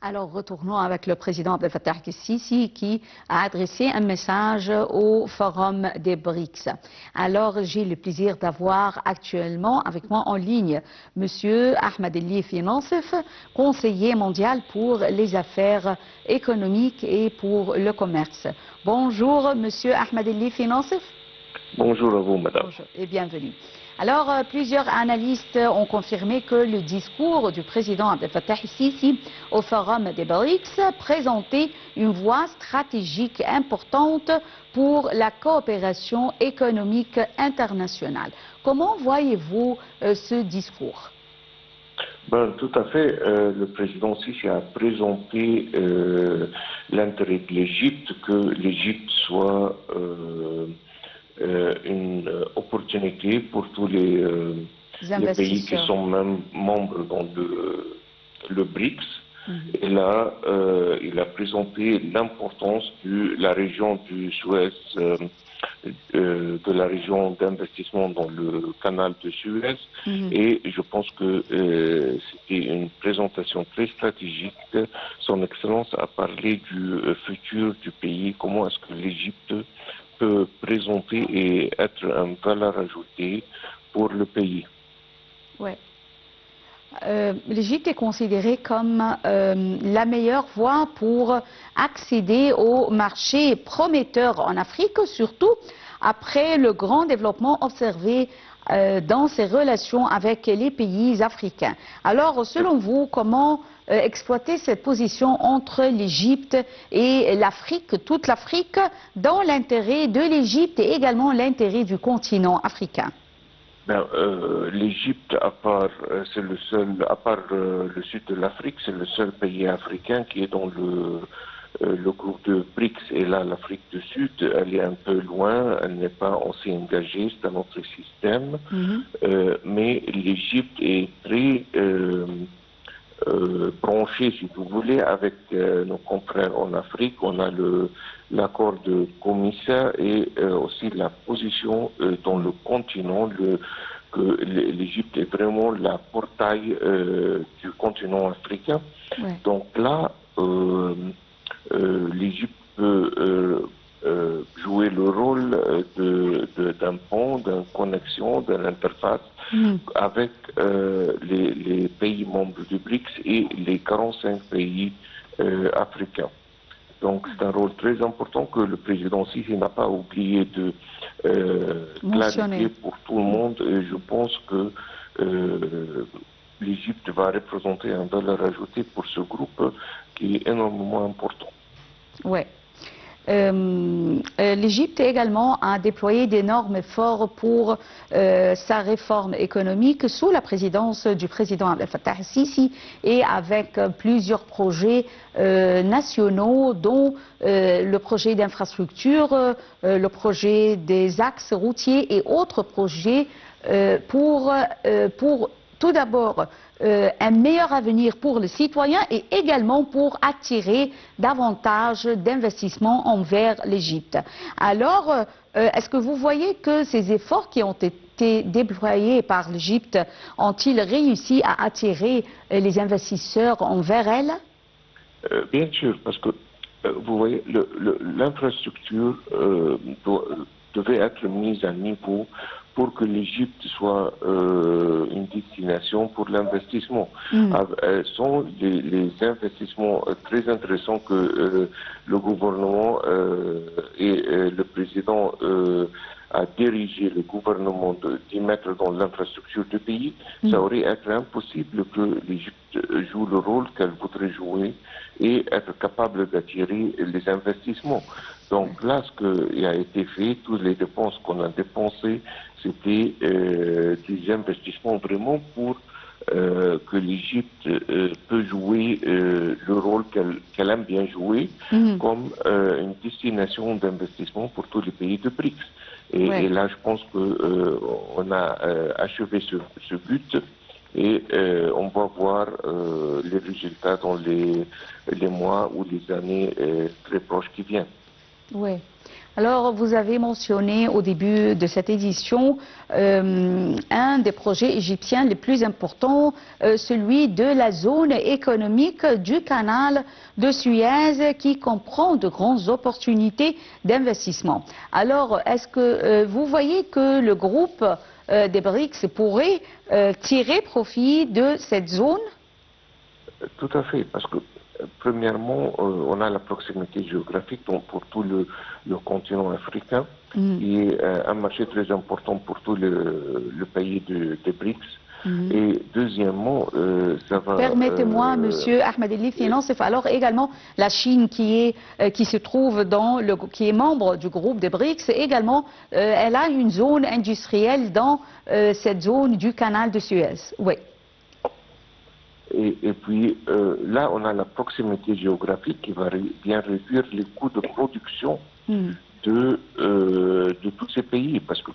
Alors, retournons avec le président Abdel Fattah el-Sisi qui a adressé un message au Forum des BRICS. Alors, j'ai le plaisir d'avoir actuellement avec moi en ligne M. Ahmed El-Lifi Nassef, conseiller mondial pour les affaires économiques et pour le commerce. Bonjour, M. Ahmed El-Lifi Nassef. Bonjour à vous, madame. Bonjour et bienvenue. Alors, plusieurs analystes ont confirmé que le discours du président Abdel Fattah el-Sisi au Forum des BRICS présentait une voie stratégique importante pour la coopération économique internationale. Comment voyez-vous ce discours? Tout à fait. Le président Sisi a présenté l'intérêt de l'Égypte, que l'Égypte soit une opportunité pour tous les pays qui sont même membres dans le BRICS. Et là, il a présenté l'importance de la région du Suez, de la région d'investissement dans le canal de Suez. Et je pense que c'était une présentation très stratégique. Son Excellence a parlé du futur du pays, comment est-ce que l'Égypte peut présenter et être une valeur ajoutée pour le pays. Oui. L'Égypte est considérée comme la meilleure voie pour accéder au marché prometteur en Afrique, surtout après le grand développement observé dans ses relations avec les pays africains. Alors, selon vous, comment exploiter cette position entre l'Égypte et l'Afrique, toute l'Afrique, dans l'intérêt de l'Égypte et également l'intérêt du continent africain? L'Égypte, à part le sud de l'Afrique, c'est le seul pays africain qui est dans le groupe de BRICS. Et là, l'Afrique du Sud, elle est un peu loin, elle n'est pas aussi engagée, c'est un autre système. Mais l'Égypte est très branchée, si vous voulez, avec nos confrères en Afrique. On a l'accord de commissaire et aussi la position dans le continent, que l'Égypte est vraiment la portail du continent africain. Ouais. Donc là, l'Égypte peut jouer le rôle d'un pont, d'une connexion, d'une interface avec les pays membres du BRICS et les 45 pays africains. Donc c'est un rôle très important que le président Sisi n'a pas oublié de clarifier pour tout le monde. Et je pense que l'Égypte va représenter une valeur ajoutée pour ce groupe qui est énormément important. Oui. L'Égypte également a déployé d'énormes efforts pour sa réforme économique sous la présidence du président Abdel Fattah el-Sisi et avec plusieurs projets nationaux dont le projet d'infrastructure, le projet des axes routiers et autres projets pour tout d'abord un meilleur avenir pour les citoyens et également pour attirer davantage d'investissements envers l'Égypte. Alors, est-ce que vous voyez que ces efforts qui ont été déployés par l'Égypte ont-ils réussi à attirer les investisseurs envers elle? Bien sûr, parce que vous voyez, l'infrastructure devait être mise à niveau pour que l'Égypte soit une destination pour l'investissement. Sont les investissements très intéressants que le gouvernement et le président à diriger le gouvernement d'y mettre dans l'infrastructure du pays, ça aurait été impossible que l'Égypte joue le rôle qu'elle voudrait jouer et être capable d'attirer les investissements. Donc là, ce qui a été fait, toutes les dépenses qu'on a dépensées, c'était des investissements vraiment pour que l'Égypte peut jouer le rôle qu'elle aime bien jouer comme une destination d'investissement pour tous les pays de BRICS. Et là, je pense qu'on a achevé ce but et on va voir les résultats dans les mois ou les années très proches qui viennent. Oui. Alors, vous avez mentionné au début de cette édition un des projets égyptiens les plus importants, celui de la zone économique du canal de Suez, qui comprend de grandes opportunités d'investissement. Alors, est-ce que vous voyez que le groupe des BRICS pourrait tirer profit de cette zone? Tout à fait, parce que premièrement, on a la proximité géographique donc pour tout le continent africain, qui est un marché très important pour tous les pays des BRICS. Et deuxièmement, ça va... Permettez-moi, Monsieur Ahmed Elif, alors également la Chine qui se trouve qui est membre du groupe des BRICS, également, elle a une zone industrielle dans cette zone du canal de Suez. Oui. Et puis là, on a la proximité géographique qui va bien réduire les coûts de production de tous ces pays. Parce que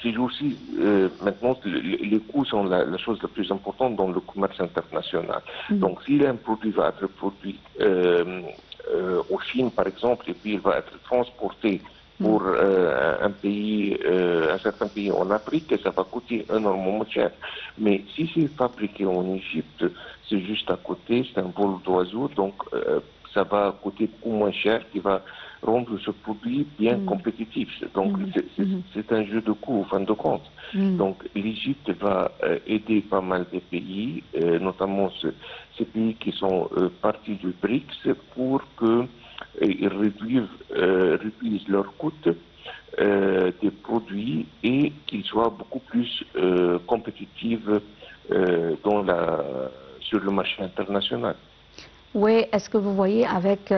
ces jours-ci, maintenant, les coûts sont la chose la plus importante dans le commerce international. Donc, si un produit va être produit en Chine, par exemple, et puis il va être transporté pour un certain pays en Afrique, ça va coûter énormément cher. Mais si c'est fabriqué en Égypte, c'est juste à côté, c'est un vol d'oiseau, donc ça va coûter beaucoup moins cher, qui va rendre ce produit bien compétitif. Donc c'est un jeu de coût, au fin de compte. Donc l'Égypte va aider pas mal de pays, notamment ces pays qui sont partis du BRICS, pour que ils réduisent leurs coûts des produits et qu'ils soient beaucoup plus compétitifs sur le marché international. Oui, est-ce que vous voyez avec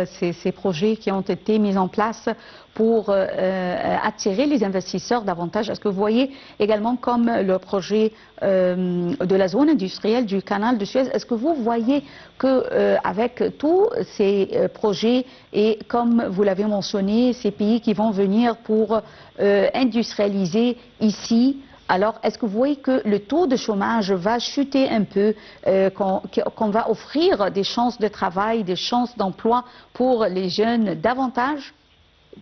ces projets qui ont été mis en place pour attirer les investisseurs davantage, est-ce que vous voyez également comme le projet de la zone industrielle du canal de Suez, est-ce que vous voyez qu'avec tous ces projets et comme vous l'avez mentionné, ces pays qui vont venir pour industrialiser ici, alors, est-ce que vous voyez que le taux de chômage va chuter un peu, qu'on va offrir des chances de travail, des chances d'emploi pour les jeunes davantage?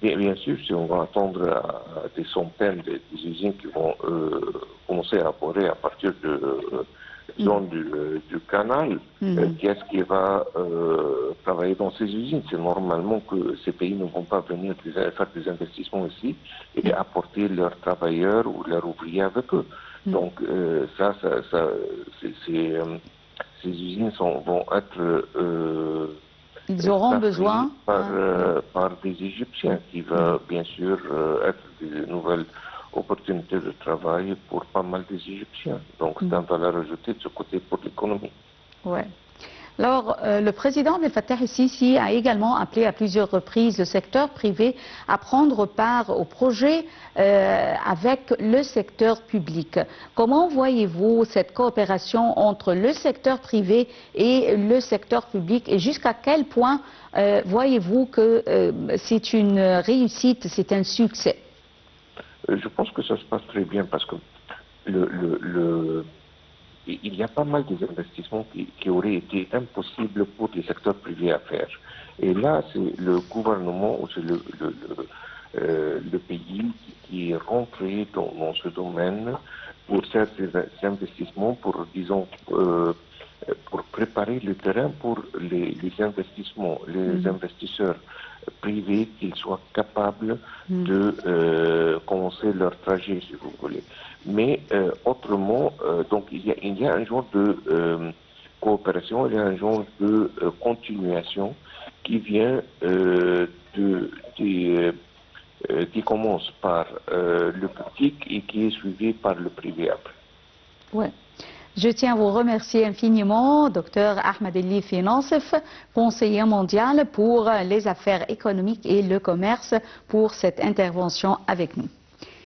Bien sûr, si on va attendre à des centaines d'usines qui vont commencer à opérer à partir de zone du canal, qui est-ce qui va travailler dans ces usines? C'est normalement que ces pays ne vont pas venir faire des investissements ici et apporter leurs travailleurs ou leurs ouvriers avec eux. Donc ces usines vont être ils auront besoin par des Égyptiens qui vont bien sûr être des nouvelles opportunités de travail pour pas mal des Égyptiens. Donc c'est une valeur ajoutée de ce côté pour l'économie. Ouais. Alors, le président Abdel Fattah el-Sisi a également appelé à plusieurs reprises le secteur privé à prendre part au projet avec le secteur public. Comment voyez-vous cette coopération entre le secteur privé et le secteur public et jusqu'à quel point voyez-vous que c'est une réussite, c'est un succès? Je pense que ça se passe très bien parce que il y a pas mal d'investissements qui auraient été impossibles pour les secteurs privés à faire. Et là, c'est le gouvernement ou c'est le pays qui est rentré dans ce domaine pour faire ces investissements, pour, disons, pour préparer le terrain pour les investissements, les investisseurs privés, qu'ils soient capables de commencer leur trajet, si vous voulez. Mais autrement, donc il y a un genre de coopération, il y a un genre de continuation qui vient qui commence par le public et qui est suivi par le privé après. Ouais. Je tiens à vous remercier infiniment, Dr Ahmed Ellifi Nassef, conseiller mondial pour les affaires économiques et le commerce, pour cette intervention avec nous.